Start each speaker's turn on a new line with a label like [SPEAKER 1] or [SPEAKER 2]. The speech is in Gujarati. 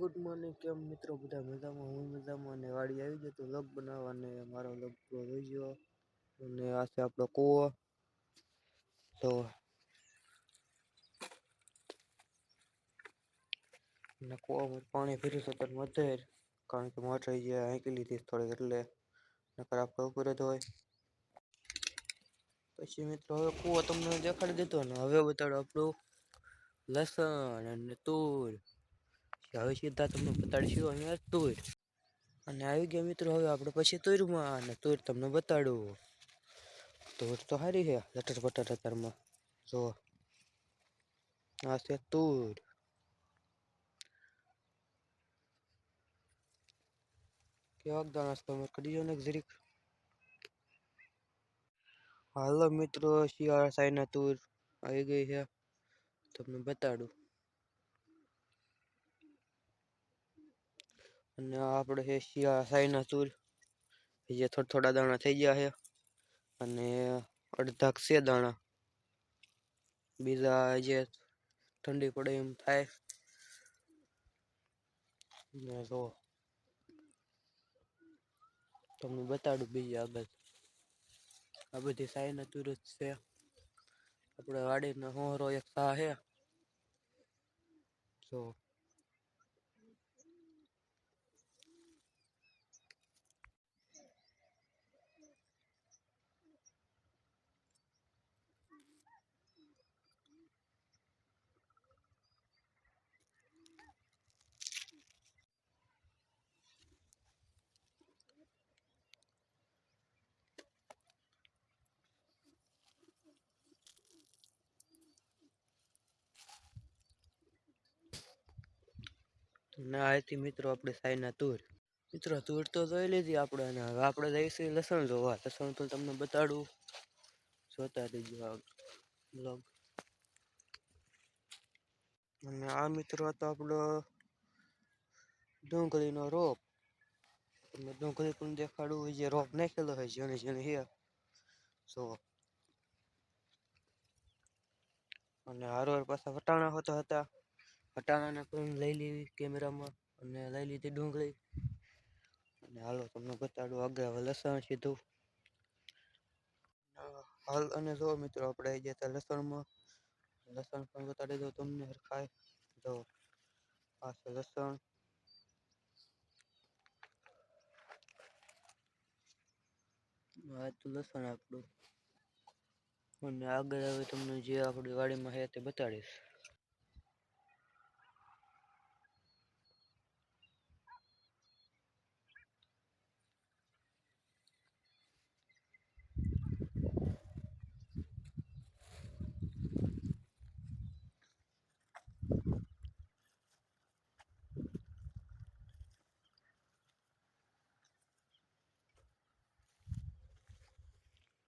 [SPEAKER 1] ગુડ મોર્નિંગ કેમ મિત્રો બધા મજામાં હું મજામાં અને વાડી આવી ગયો તો લગ બનાવવા અને મારો લગ પૂરો થઈ ગયો અને આ છે આપણો કૂવો તો કૂવામાં પાણી ભર્યું છે પણ વધે કારણ કે મોટર જે હાંકી લીધી થોડીક એટલે નકર આપણે ઉપર જ હોય પછી મિત્રો હવે કૂવો તમને દેખાડી દીધો ને હવે બતાડો આપણું લસણ અને તુર હવે સીધા તમને બતાડીશું અહીંયા તુર અને આવી ગયા મિત્રો હવે આપણે પછી તુરમાં અને તુર તમને બતાડું તુર તો સારી છે લટર પટર અત્યારમાં જો આ છે તુર કેવાક દાણા તમે કરી જો ને જરીક હાલો મિત્રો શિયાળા સાઈના તુર આવી ગઈ છે તમને બતાડું અને આપણે છે શિયાળા સાઈના તુર જે થોડા દાણા થઈ ગયા છે અને અડધા છે દાણા બીજા જે ઠંડી પડે એમ થાય ને જો તમને બતાડું બીજી આગળ આ બધી સાઈના તુર જ છે આપણે વાડીનો હોરો એક સા છે જો ના હતી મિત્રો આપણે સાઈના તુર મિત્રો તુર તો જોઈ લીધી આપણે અને હવે આપણે જઈશું લસણ જોવા લસણ તો તમને બતાડું જોતા રહીજો બ્લોગ અને આ મિત્રો હતો આપણો ડુંગળીનો રોપ તમને ડુંગળી પણ દેખાડું જે રોપ નાખેલો હોય ઝીણી ઝીણી હે જો અને હારો પાછા વટાણા હોતા હતા વટાણાને પણ લઈ લેવી કેમેરામાં અને લઈ લીધી ડુંગળી અને હાલો તમને બતાડું આગળ હવે લસણ સીધું હાલ અને જો મિત્રો આપણે જે લસણમાં લસણ પણ બતાડી દો તમને હરખાય જો આ છે લસણ આ તો લસણ આપણું અને આગળ હવે તમને જે આપણી વાડીમાં છે તે બતાડીશ